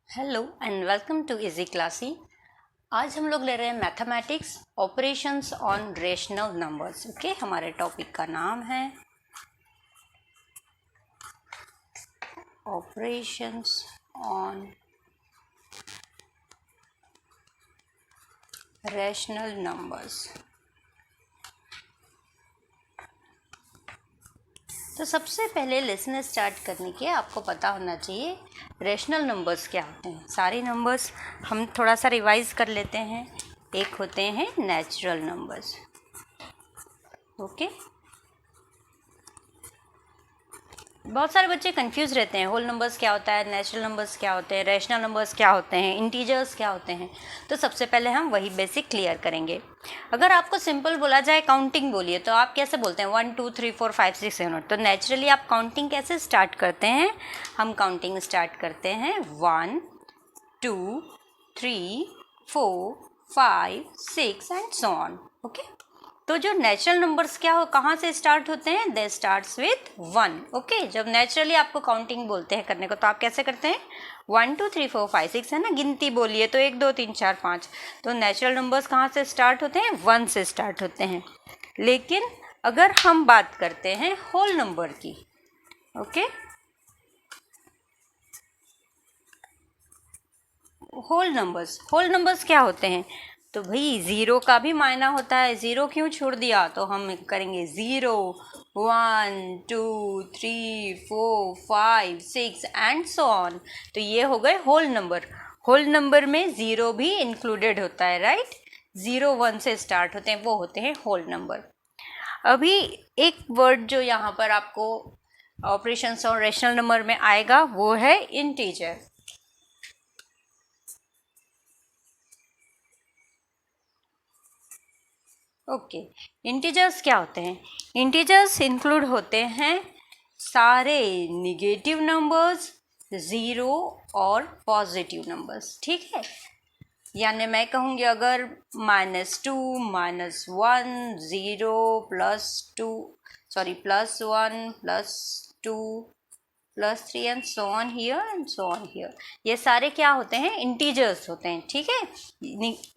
Hello and welcome to easy classy. आज हम लोग ले रहे हैं mathematics operations on rational numbers. Okay, हमारे टॉपिक का नाम है ऑपरेशंस ऑन रेशनल नंबर्स। तो सबसे पहले लेसन स्टार्ट करने के आपको पता होना चाहिए रेशनल नंबर्स क्या होते हैं। सारे नंबर्स हम थोड़ा सा रिवाइज कर लेते हैं। एक होते हैं नेचुरल नंबर्स। ओके, बहुत सारे बच्चे कंफ्यूज रहते हैं, होल नंबर्स क्या होता है, नेचुरल नंबर्स क्या होते हैं, रेशनल नंबर्स क्या होते हैं, इंटीजर्स क्या होते हैं। तो सबसे पहले हम वही बेसिक क्लियर करेंगे। अगर आपको सिंपल बोला जाए काउंटिंग बोलिए तो आप कैसे बोलते हैं 1 2 3 4 5 6 7 8। तो नेचुरली आप काउंटिंग कैसे स्टार्ट करते हैं? हम काउंटिंग स्टार्ट करते हैं 1 2 3 4 5 6 एंड सो ऑन। ओके, तो जो नेचुरल नंबर्स क्या हो कहाँ से स्टार्ट होते हैं? दे स्टार्ट्स विथ 1। ओके, जब नेचुरली आपको काउंटिंग बोलते हैं करने को तो आप कैसे करते हैं? 1 2 3 4 5 6 है ना, गिनती बोलिए तो 1 2 3 4 5। तो नेचुरल नंबर्स कहाँ से स्टार्ट होते हैं? 1 से स्टार्ट होते हैं। लेकिन अगर हम बात करते हैं होल नंबर की, ओके, होल नंबर्स क्या होते हैं? तो भाई ज़ीरो का भी मायना होता है। ज़ीरो क्यों छोड़ दिया? तो हम करेंगे 0 1 2 3 4 5 6 एंड सो ऑन। तो ये हो गए होल नंबर। होल नंबर में ज़ीरो भी इंक्लूडेड होता है, राइट? 0 1 से स्टार्ट होते हैं, वो होते हैं होल नंबर। अभी एक वर्ड जो यहाँ पर आपको ऑपरेशंस और रेशनल नंबर में आएगा वो है इंटीजर। ओके, इंटीजर्स क्या होते हैं? इंटीजर्स इंक्लूड होते हैं सारे निगेटिव नंबर्स, ज़ीरो और पॉजिटिव नंबर्स। ठीक है, यानी मैं कहूँगी अगर -2 -1 0 +2 +1 +2 +3 and so on here and so on here, ये सारे क्या होते हैं? इंटीजर्स होते हैं। ठीक है,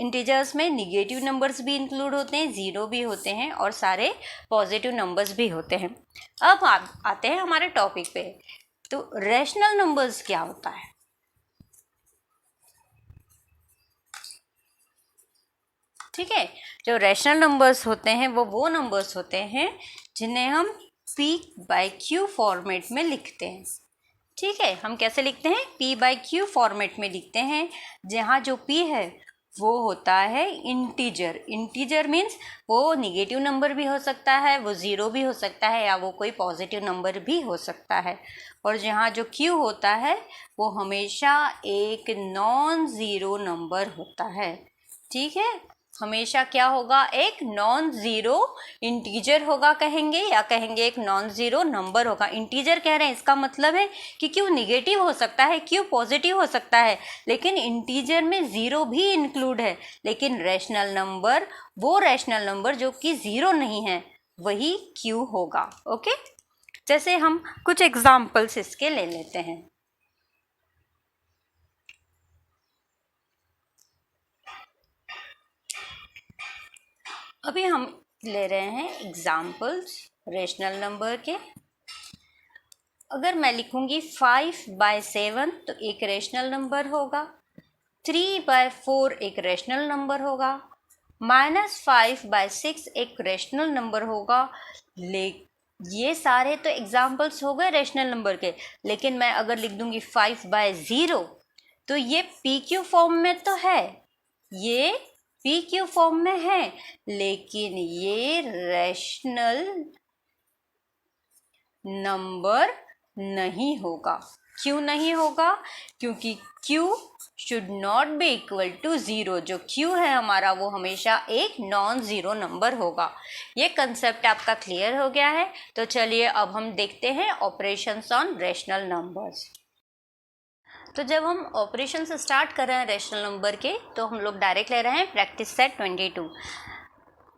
इंटीजर्स में निगेटिव नंबर्स भी इंक्लूड होते हैं, ज़ीरो भी होते हैं और सारे पॉजिटिव नंबर्स भी होते हैं। अब आप आते हैं हमारे टॉपिक पे। तो रेशनल नंबर्स क्या होता है? ठीक है, जो रेशनल नंबर्स होते हैं वो नंबर्स होते हैं जिन्हें हम p बाई क्यू फॉर्मेट में लिखते हैं। ठीक है, हम कैसे लिखते हैं? p बाई क्यू फॉर्मेट में लिखते हैं, जहाँ जो p है वो होता है इंटीजर। इंटीजर मीन्स वो निगेटिव नंबर भी हो सकता है, वो ज़ीरो भी हो सकता है, या वो कोई पॉजिटिव नंबर भी हो सकता है। और जहाँ जो q होता है वो हमेशा एक नॉन ज़ीरो नंबर होता है। ठीक है, हमेशा क्या होगा? एक नॉन ज़ीरो इंटीजर होगा कहेंगे, या कहेंगे एक नॉन ज़ीरो नंबर होगा। इंटीजर कह रहे हैं, इसका मतलब है कि क्यों निगेटिव हो सकता है, क्यों पॉजिटिव हो सकता है, लेकिन इंटीजर में ज़ीरो भी इंक्लूड है। लेकिन रैशनल नंबर, वो रैशनल नंबर जो कि ज़ीरो नहीं है, वही क्यू होगा। ओके, जैसे हम कुछ एग्जाम्पल्स इसके ले लेते हैं। अभी हम ले रहे हैं एग्जाम्पल्स रेशनल नंबर के। अगर मैं लिखूंगी 5/7 तो एक रेशनल नंबर होगा, 3/4 एक रेशनल नंबर होगा, -5/6 एक रेशनल नंबर होगा। ले ये सारे तो एग्जाम्पल्स हो गए रेशनल नंबर के। लेकिन मैं अगर लिख दूंगी 5/0 तो ये पी क्यू फॉर्म में तो है, ये पी क्यू फॉर्म में है, लेकिन ये रैशनल नंबर नहीं होगा। क्यों नहीं होगा? क्योंकि q should not be equal to zero. जो q है हमारा वो हमेशा एक नॉन ज़ीरो नंबर होगा। ये कंसेप्ट आपका क्लियर हो गया है? तो चलिए अब हम देखते हैं ऑपरेशंस ऑन रैशनल नंबर्स। तो जब हम ऑपरेशन से स्टार्ट कर रहे हैं रैशनल नंबर के, तो हम लोग डायरेक्ट ले रहे हैं प्रैक्टिस सेट 22।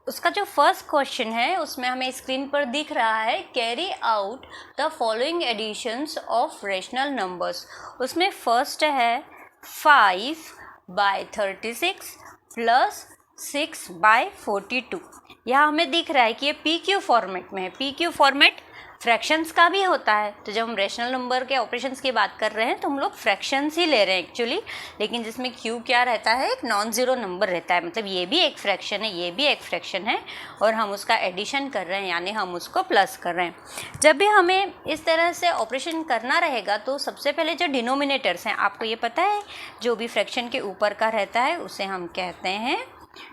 उसका जो फर्स्ट क्वेश्चन है उसमें हमें स्क्रीन पर दिख रहा है carry out the following additions of rational numbers. उसमें फर्स्ट है 5/36 प्लस 6/42। यहाँ हमें दिख रहा है कि ये पी क्यू फॉर्मेट में है। पी क्यू फॉर्मेट फ्रैक्शंस का भी होता है, तो जब हम रेशनल नंबर के ऑपरेशंस की बात कर रहे हैं तो हम लोग फ्रैक्शंस ही ले रहे हैं एक्चुअली, लेकिन जिसमें क्यू क्या रहता है, एक नॉन ज़ीरो नंबर रहता है, मतलब ये भी एक फ्रैक्शन है, ये भी एक फ्रैक्शन है, और हम उसका एडिशन कर रहे हैं, यानी हम उसको प्लस कर रहे हैं। जब भी हमें इस तरह से ऑपरेशन करना रहेगा तो सबसे पहले जो डिनोमिनेटर्स हैं, आपको ये पता है, जो भी फ्रैक्शन के ऊपर का रहता है उसे हम कहते हैं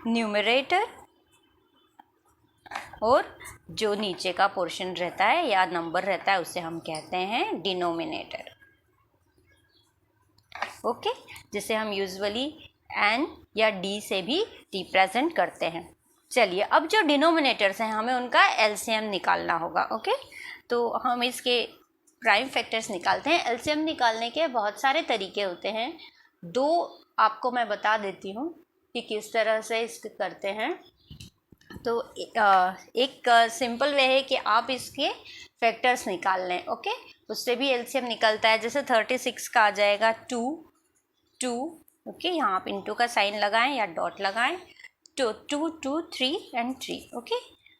न्यूमरेटर, और जो नीचे का पोर्शन रहता है या नंबर रहता है उसे हम कहते हैं डिनोमिनेटर। ओके, जिसे हम यूजुअली एन या डी से भी रिप्रेजेंट करते हैं। चलिए, अब जो डिनोमिनेटर्स हैं हमें उनका एलसीएम निकालना होगा। ओके, तो हम इसके प्राइम फैक्टर्स निकालते हैं। एलसीएम निकालने के बहुत सारे तरीके होते हैं, दो आपको मैं बता देती हूँ कि किस तरह से इसके करते हैं। तो एक सिंपल वे है कि आप इसके फैक्टर्स निकाल लें। ओके, उससे भी एलसीएम निकलता है। जैसे 36 का आ जाएगा 2। ओके, यहाँ आप इंटू का साइन लगाएं या डॉट लगाएं, तो 2, 2, 3 एंड 3। ओके,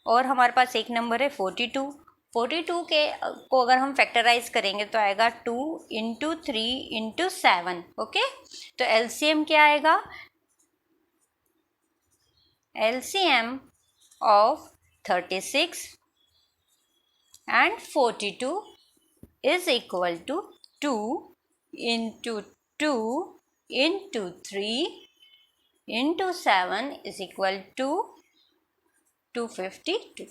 और हमारे पास एक नंबर है 42। 42 को अगर हम फैक्टराइज करेंगे तो आएगा 2 × 3 × 7। ओके, तो एलसीएम क्या आएगा? LCM of 36 and 42 is equal to 2 into 2 into 3 into 7 is equal to 252।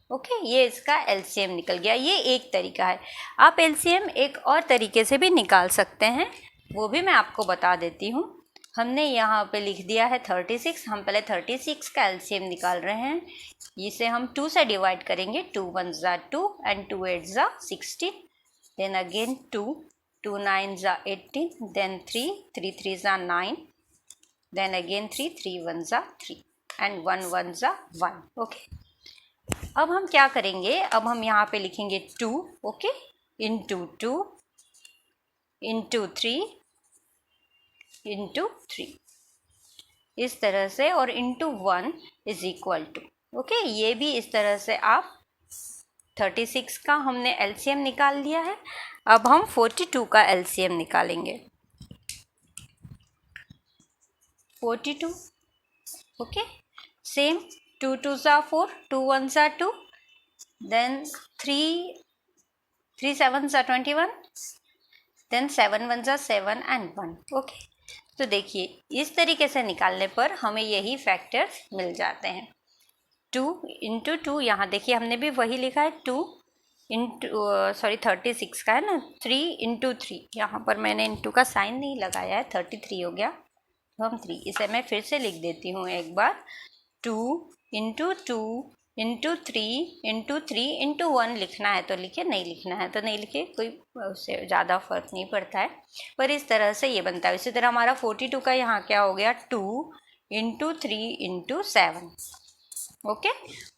Okay, ये इसका एलसीएम निकल गया। ये एक तरीका है। आप एलसीएम एक और तरीके से भी निकाल सकते हैं, वो भी मैं आपको बता देती हूँ। हमने यहाँ पे लिख दिया है 36, हम पहले 36 का एलसीएम निकाल रहे हैं। इसे हम 2 से डिवाइड करेंगे, 2 1 ज़ा 2 एंड 2 8 ज़ा 16, देन अगेन 2 2 9 ज़ा 18, देन 3 3 3 ज़ा 9, देन अगेन 3 3 1 ज़ा 3 एंड 1 1 ज़ा 1। ओके, अब हम क्या करेंगे, अब हम यहाँ पे लिखेंगे 2, ओके, इंटू 2 इंटू 3 इंटू 3 इस तरह से, और into 1 is equal to. Okay, ये भी इस तरह से आप 36 का हमने एलसीएम निकाल लिया है। अब हम 42 का एलसीएम निकालेंगे। 42, ओके, सेम 2 2 ज़ा 4, 2 1 ज़ा 2, देन 3 7 ज़ा 21, देन 7 1 ज़ा 7 एंड 1। ओके, तो देखिए इस तरीके से निकालने पर हमें यही फैक्टर्स मिल जाते हैं। 2 इंटू 2, यहाँ देखिए हमने भी वही लिखा है, 2 इंटू 36 का है ना, 3 इंटू 3, यहाँ पर मैंने इंटू का साइन नहीं लगाया है, 33 हो गया, तो हम 3, इसे मैं फिर से लिख देती हूँ एक बार, 2 इंटू 2 इंटू 3 इंटू 3 इंटू 1 लिखना है तो लिखिए, नहीं लिखना है तो नहीं लिखिए, कोई उससे ज़्यादा फर्क नहीं पड़ता है, पर इस तरह से ये बनता है। इसी तरह हमारा 42 का यहाँ क्या हो गया, 2 इंटू 3 इंटू 7। ओके,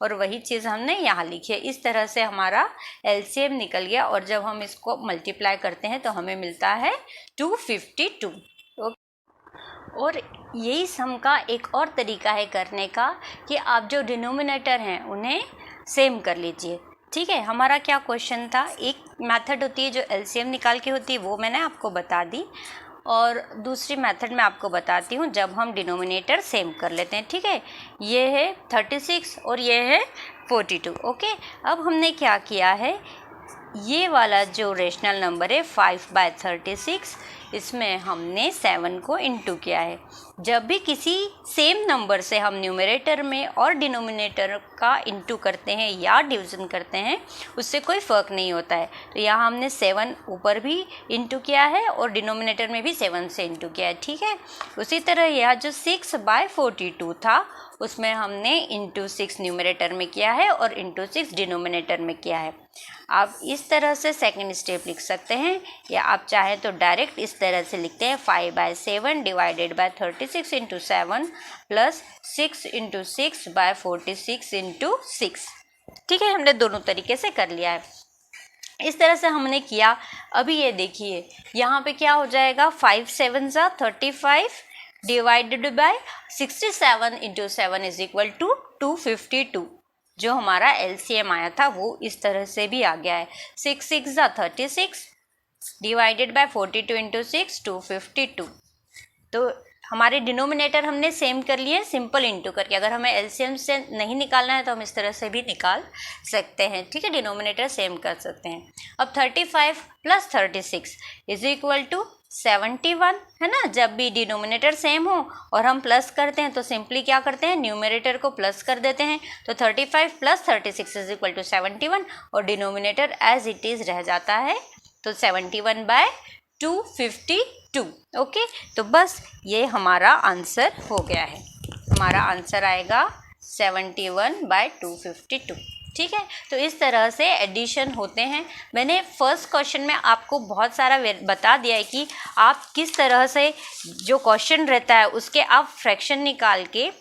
और वही चीज़ हमने यहाँ लिखी है। इस तरह से हमारा एलसीएम निकल गया, और जब हम इसको मल्टीप्लाई करते हैं तो हमें मिलता है 252। और यही सम का एक और तरीका है करने का कि आप जो डिनोमिनेटर हैं उन्हें सेम कर लीजिए। ठीक है, हमारा क्या क्वेश्चन था, एक मेथड होती है जो एलसीएम निकाल के होती है, वो मैंने आपको बता दी, और दूसरी मेथड मैं आपको बताती हूँ जब हम डिनोमिनेटर सेम कर लेते हैं। ठीक है, ये है 36 और ये है 42। ओके, अब हमने क्या किया है, ये वाला जो रेशनल नंबर है 5/36, इसमें हमने 7 को इंटू किया है। जब भी किसी सेम नंबर से हम न्यूमरेटर में और डिनोमिनेटर का इंटू करते हैं या डिवीज़न करते हैं, उससे कोई फ़र्क नहीं होता है। तो यहाँ हमने 7 ऊपर भी इंटू किया है और डिनोमिनेटर में भी 7 से इंटू किया है। ठीक है, उसी तरह यह जो 6/42 था उसमें हमने इंटू 6 न्यूमरेटर में किया है और इंटू 6 डिनोमिनेटर में किया है। आप इस तरह से सेकंड स्टेप लिख सकते हैं, या आप चाहें तो डायरेक्ट इस तरह से लिखते हैं 5/7 divided by 36 into 7 plus 6 into 6/46 into 6। ठीक है, हमने दोनों तरीके से कर लिया है। इस तरह से हमने किया। अभी ये देखिए यहाँ पे क्या हो जाएगा, 5 7 ज़ा 35 divided by 67 into 7 is equal to 252। जो हमारा एलसीएम आया था वो इस तरह से भी आ गया है। 6 6 ज़ा 36 डिवाइडेड बाय 42 इंटू 6 252। तो हमारे डिनोमिनेटर हमने सेम कर लिए सिंपल इंटू करके। अगर हमें एलसीएम से नहीं निकालना है तो हम इस तरह से भी निकाल सकते हैं, ठीक है, डिनोमिनेटर सेम कर सकते हैं। अब 35 प्लस 36 इज इक्वल टू 71 है ना। जब भी डिनोमिनेटर सेम हो और हम प्लस करते हैं तो सिंपली क्या करते हैं, न्यूमरेटर को प्लस कर देते हैं। तो 35 प्लस 36 इज इक्वल टू 71 और डिनोमिनेटर एज इट इज़ रह जाता है, तो 71 बाय 252। ओके, तो बस ये हमारा आंसर हो गया है। हमारा आंसर आएगा 71 बाय 252। ठीक है, तो इस तरह से एडिशन होते हैं। मैंने फर्स्ट क्वेश्चन में आपको बहुत सारा बता दिया है कि आप किस तरह से जो क्वेश्चन रहता है उसके आप फ्रैक्शन निकाल के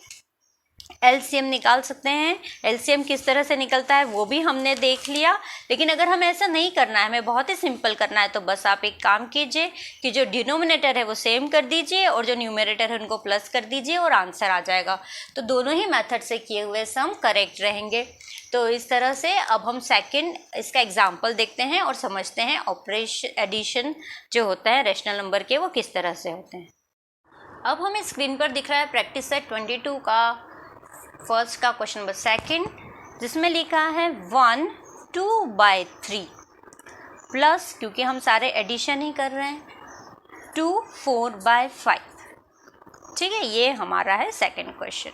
एलसीएम निकाल सकते हैं। एलसीएम किस तरह से निकलता है वो भी हमने देख लिया। लेकिन अगर हमें ऐसा नहीं करना है, हमें बहुत ही सिंपल करना है, तो बस आप एक काम कीजिए कि जो डिनोमिनेटर है वो सेम कर दीजिए और जो न्यूमरेटर है उनको प्लस कर दीजिए और आंसर आ जाएगा। तो दोनों ही मेथड से किए हुए सम करेक्ट रहेंगे। तो इस तरह से अब हम सेकंड इसका एग्जाम्पल देखते हैं और समझते हैं ऑपरेशन एडिशन जो होता है रैशनल नंबर के वो किस तरह से होते हैं। अब हमें स्क्रीन पर दिख रहा है प्रैक्टिस सेट 22 का फर्स्ट का क्वेश्चन नंबर सेकंड, जिसमें लिखा है 1 2/3 प्लस, क्योंकि हम सारे एडिशन ही कर रहे हैं, 2 4/5। ठीक है, ये हमारा है सेकंड क्वेश्चन,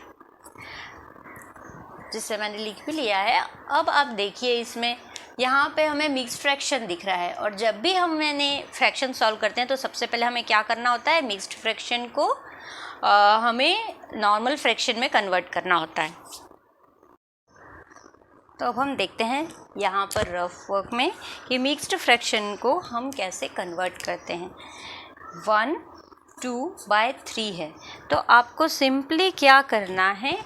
जिससे मैंने लिख भी लिया है। अब आप देखिए इसमें यहाँ पे हमें मिक्स्ड फ्रैक्शन दिख रहा है और जब भी मैंने फ्रैक्शन सॉल्व करते हैं तो सबसे पहले हमें क्या करना होता है, मिक्स्ड फ्रैक्शन को हमें नॉर्मल फ्रैक्शन में कन्वर्ट करना होता है। तो अब हम देखते हैं यहाँ पर रफ वर्क में कि मिक्स्ड फ्रैक्शन को हम कैसे कन्वर्ट करते हैं। 1 2/3 है, तो आपको सिंपली क्या करना है,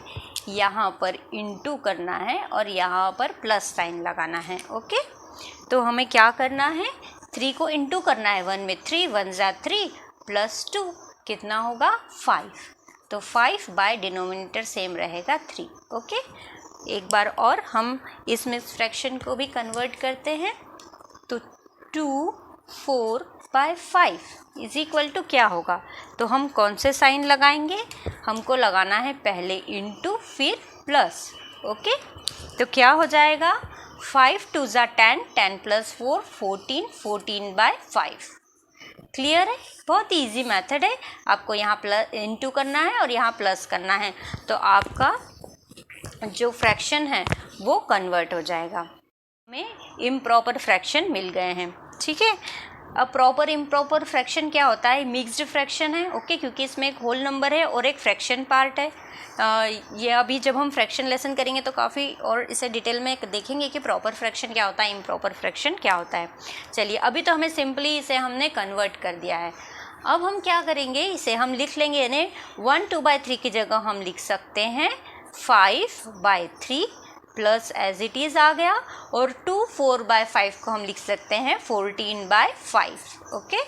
यहाँ पर इंटू करना है और यहाँ पर प्लस साइन लगाना है। ओके, तो हमें क्या करना है, 3 को इंटू करना है 1 में, 3 1 ज़ा 3 प्लस 2 कितना होगा 5। तो 5 बाय डिनोमिनेटर सेम रहेगा 3। ओके, एक बार और हम इस मिक्स्ड फ्रैक्शन को भी कन्वर्ट करते हैं। तो 2 4/5 इज इक्वल टू क्या होगा, तो हम कौन से साइन लगाएंगे, हमको लगाना है पहले इंटू फिर प्लस। ओके, तो क्या हो जाएगा, 5 2 ज़ा 10 10 प्लस 4 14 14/5। क्लियर है, बहुत इजी मेथड है। आपको यहाँ प्लस इंटू करना है और यहाँ प्लस करना है, तो आपका जो फ्रैक्शन है वो कन्वर्ट हो जाएगा। हमें इम्प्रॉपर फ्रैक्शन मिल गए हैं। ठीक है, अब प्रॉपर इम्प्रॉपर फ्रैक्शन क्या होता है, मिक्स्ड फ्रैक्शन है। ओके, क्योंकि इसमें एक होल नंबर है और एक फ्रैक्शन पार्ट है। ये अभी जब हम फ्रैक्शन लेसन करेंगे तो काफ़ी और इसे डिटेल में देखेंगे कि प्रॉपर फ्रैक्शन क्या होता है, इम्प्रॉपर फ्रैक्शन क्या होता है। चलिए, अभी तो हमें सिंपली इसे हमने कन्वर्ट कर दिया है। अब हम क्या करेंगे, इसे हम लिख लेंगे, यानी 1 2/3 की जगह हम लिख सकते हैं 5/3 प्लस एज इट इज़ आ गया, और 2 4/5 को हम लिख सकते हैं 14/5। Okay,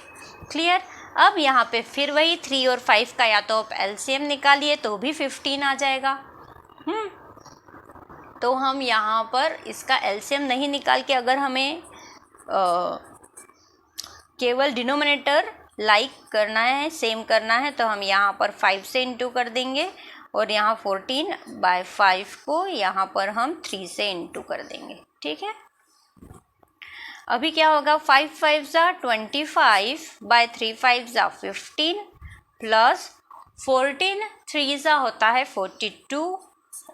clear. अब यहाँ पे फिर वही 3 और 5 का या तो आप एलसीएम निकालिए तो भी 15 आ जाएगा। तो हम यहाँ पर इसका एलसीएम नहीं निकाल के, अगर हमें केवल डिनोमिनेटर लाइक करना है, सेम करना है, तो हम यहाँ पर 5 से इंटू कर देंगे और यहाँ 14/5 को यहाँ पर हम 3 से इंटू कर देंगे। ठीक है, अभी क्या होगा, 5 5 ज़ा 25/3 5 ज़ा 15 प्लस 14 3 ज़ा होता है 42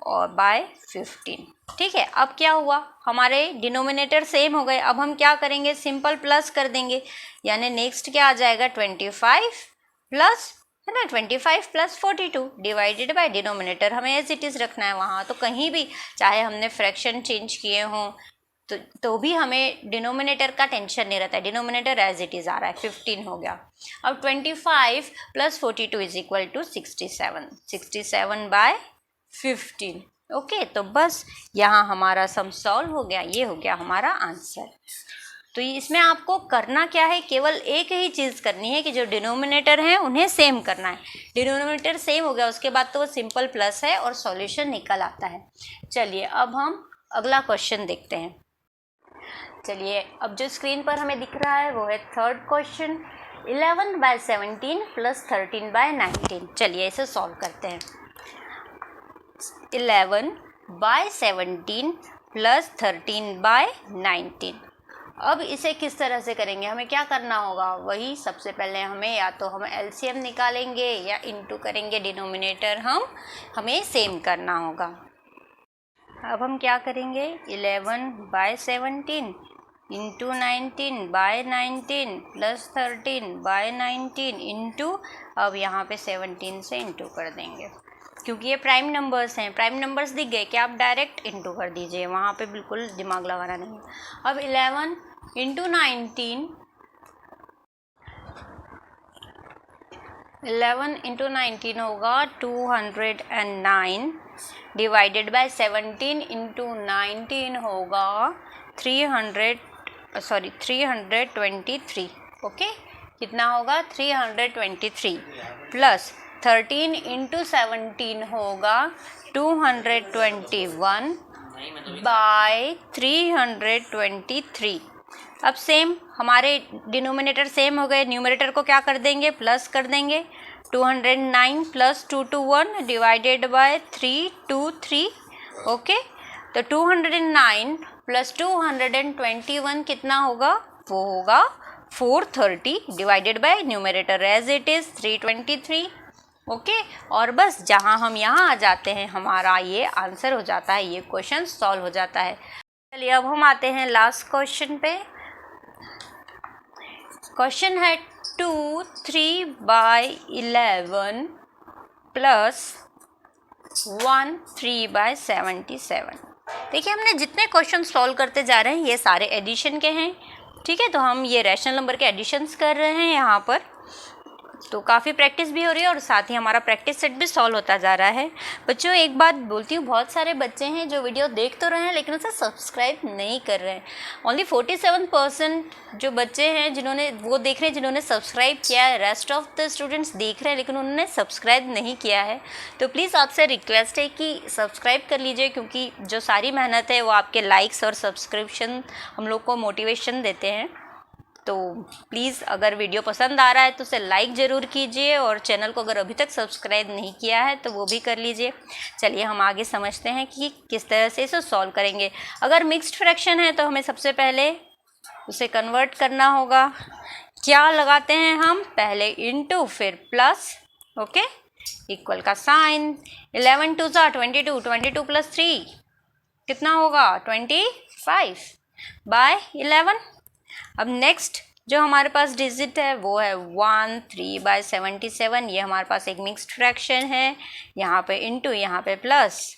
और बाय 15। ठीक है, अब क्या हुआ, हमारे डिनोमिनेटर सेम हो गए। अब हम क्या करेंगे, सिंपल प्लस कर देंगे, यानी नेक्स्ट क्या आ जाएगा 25 प्लस, है ना, 25 प्लस 42 डिवाइडेड बाय डिनोमिनेटर हमें एज इट इज़ रखना है वहाँ। तो कहीं भी चाहे हमने फ्रैक्शन चेंज किए हों तो भी हमें डिनोमिनेटर का टेंशन नहीं रहता है, डिनोमिनेटर एज इट इज़ आ रहा है, 15 हो गया। अब 25 plus 42 is equal to 67, 67/15। Okay, तो बस यहाँ हमारा सम सॉल्व हो गया, ये हो गया हमारा आंसर। तो इसमें आपको करना क्या है, केवल एक ही चीज़ करनी है कि जो डिनोमिनेटर हैं उन्हें सेम करना है। डिनोमिनेटर सेम हो गया उसके बाद तो वो सिंपल प्लस है और सॉल्यूशन निकल आता है। चलिए अब हम अगला क्वेश्चन देखते हैं। चलिए अब जो स्क्रीन पर हमें दिख रहा है वो है थर्ड क्वेश्चन, 11/17 + 13/19। चलिए इसे सॉल्व करते हैं। 11/17 + 13/19। अब इसे किस तरह से करेंगे, हमें क्या करना होगा, वही सबसे पहले हमें या तो हम एलसीएम निकालेंगे या इनटू करेंगे, डिनोमिनेटर हमें सेम करना होगा। अब हम क्या करेंगे, 11/17 इंटू 19/19 + 13/19 इंटू, अब यहाँ पे 17 से इंटू कर देंगे क्योंकि ये प्राइम नंबर्स हैं। प्राइम नंबर्स दिख गए कि आप डायरेक्ट इंटू कर दीजिए, वहाँ पे बिल्कुल दिमाग लगाना नहीं है। अब 11 इंटू 19 होगा 209 डिवाइडेड बाय 17 इंटू 19 होगा 323। ओके, कितना होगा 323 प्लस 13 इंटू 17 होगा 221 बाय 323। अब सेम हमारे डिनोमिनेटर सेम हो गए, न्यूमरेटर को क्या कर देंगे, प्लस कर देंगे। 209 + 221 डिवाइडेड बाय 323। ओके, तो 209 + 221 कितना होगा, वो होगा 430 divided by numerator as it is 323। Okay, और बस जहाँ हम यहाँ आ जाते हैं हमारा ये आंसर हो जाता है, ये क्वेश्चन सॉल्व हो जाता है। चलिए अब हम आते हैं लास्ट क्वेश्चन पे। क्वेश्चन है 2 3/11 + 1 3/77। देखिए हमने जितने क्वेश्चन सॉल्व करते जा रहे हैं ये सारे एडिशन के हैं, ठीक है। तो हम ये रैशनल नंबर के एडिशंस कर रहे हैं यहाँ पर, तो काफ़ी प्रैक्टिस भी हो रही है और साथ ही हमारा प्रैक्टिस सेट भी सॉल्व होता जा रहा है। बच्चों एक बात बोलती हूँ, बहुत सारे बच्चे हैं जो वीडियो देख तो रहे हैं लेकिन उसे सब्सक्राइब नहीं कर रहे हैं। ओनली 47% जो बच्चे हैं जिन्होंने वो देख रहे हैं जिन्होंने सब्सक्राइब किया है, रेस्ट ऑफ द स्टूडेंट्स देख रहे हैं लेकिन उन्होंने सब्सक्राइब नहीं किया है। तो प्लीज़ आपसे रिक्वेस्ट है कि सब्सक्राइब कर लीजिए, क्योंकि जो सारी मेहनत है वो आपके लाइक्स और सब्सक्रिप्शन हम लोग को मोटिवेशन देते हैं। तो प्लीज़ अगर वीडियो पसंद आ रहा है तो उसे लाइक ज़रूर कीजिए और चैनल को अगर अभी तक सब्सक्राइब नहीं किया है तो वो भी कर लीजिए। चलिए हम आगे समझते हैं कि किस तरह से इसे सॉल्व करेंगे। अगर मिक्स्ड फ्रैक्शन है तो हमें सबसे पहले उसे कन्वर्ट करना होगा। क्या लगाते हैं हम, पहले इनटू फिर प्लस, ओके, इक्वल का साइन। 11 2 = 22, 22 + 3 कितना होगा 25/11। अब नेक्स्ट जो हमारे पास डिजिट है वो है 1 3/77। ये हमारे पास एक मिक्स्ड फ्रैक्शन है, यहाँ पे इनटू यहाँ पे प्लस।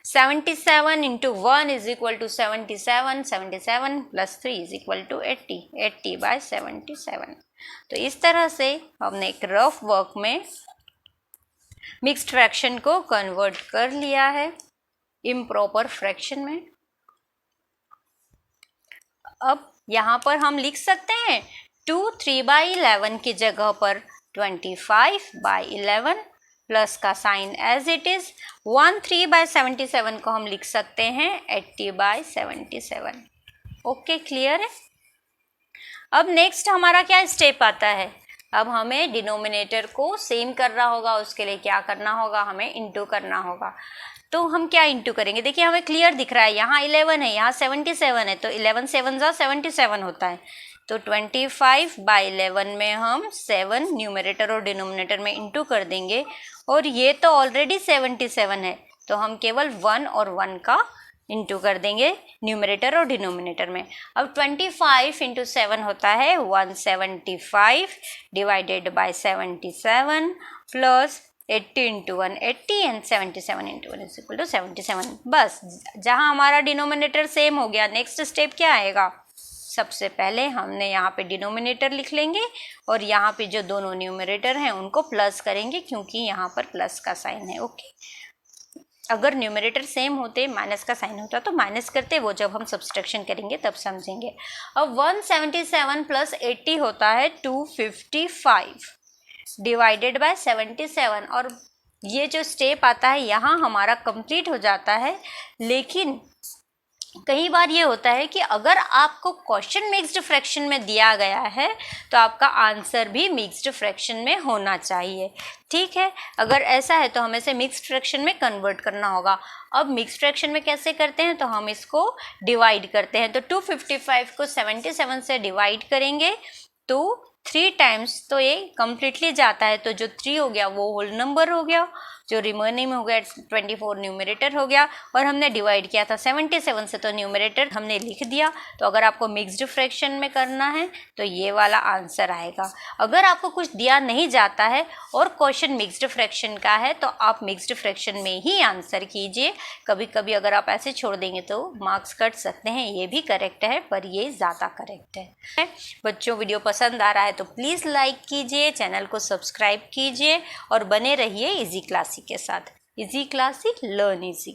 77 × 1 = 77, 77 + 3 = 80, 80/77। तो इस तरह से हमने एक रफ वर्क में मिक्स्ड फ्रैक्शन को कन्वर्ट कर लिया है इम्प्रॉपर फ्रैक्शन में। अब यहाँ पर हम लिख सकते हैं 2 3/11 की जगह पर 25/11 प्लस का साइन एज इट इज़। 1 3/77 को हम लिख सकते हैं 80/77। ओके, क्लियर है। अब नेक्स्ट हमारा क्या स्टेप आता है, अब हमें डिनोमिनेटर को सेम करना होगा। उसके लिए क्या करना होगा, हमें इंटू करना होगा। तो हम क्या इंटू करेंगे, देखिए हमें क्लियर दिख रहा है, यहाँ 11 है, यहाँ 77 है, तो 11 7 = 77 होता है। तो 25/11 में हम 7 न्यूमरेटर और डिनोमिनेटर में इंटू कर देंगे, और ये तो ऑलरेडी 77 है तो हम केवल 1 और 1 का इंटू कर देंगे न्यूमरेटर और डिनोमिनेटर में। अब 25 × 7 होता है 175 डिवाइडेड बाय 77 प्लस 80 × 1 80 एंड 77 × 1 = 77। बस जहाँ हमारा डिनोमिनेटर सेम हो गया, नेक्स्ट स्टेप क्या आएगा, सबसे पहले हमने यहाँ पे डिनोमिनेटर लिख लेंगे और यहाँ पे जो दोनों न्यूमरेटर हैं उनको प्लस करेंगे क्योंकि यहाँ पर प्लस का साइन है। ओके, अगर न्यूमरेटर सेम होते, माइनस का साइन होता तो माइनस करते, वो जब हम सब्सट्रैक्शन करेंगे तब समझेंगे। अब 177 प्लस 80 होता है 255 डिवाइडेड बाय 77, और ये जो स्टेप आता है यहाँ हमारा कंप्लीट हो जाता है। लेकिन कई बार ये होता है कि अगर आपको क्वेश्चन मिक्स्ड फ्रैक्शन में दिया गया है तो आपका आंसर भी मिक्स्ड फ्रैक्शन में होना चाहिए, ठीक है। अगर ऐसा है तो हमें इसे मिक्स्ड फ्रैक्शन में कन्वर्ट करना होगा। अब मिक्स्ड फ्रैक्शन में कैसे करते हैं, तो हम इसको डिवाइड करते हैं। तो 255 को 77 से डिवाइड करेंगे तो 3 टाइम्स तो ये कम्प्लीटली जाता है, तो जो 3 हो गया वो होल नंबर हो गया, जो रिमेनिंग में हो गया 24 न्यूमरेटर हो गया, और हमने डिवाइड किया था 77 से तो न्यूमरेटर हमने लिख दिया। तो अगर आपको मिक्स्ड फ्रैक्शन में करना है तो ये वाला आंसर आएगा। अगर आपको कुछ दिया नहीं जाता है और क्वेश्चन मिक्स्ड फ्रैक्शन का है तो आप मिक्स्ड फ्रैक्शन में ही आंसर कीजिए। कभी कभी अगर आप ऐसे छोड़ देंगे तो मार्क्स कट सकते हैं, ये भी करेक्ट है पर ये ज़्यादा करेक्ट है। बच्चों, वीडियो पसंद आ रहा है तो प्लीज़ लाइक कीजिए, चैनल को सब्सक्राइब कीजिए और बने रहिए इजी क्लासिक के साथ। Easy classic, learn easy.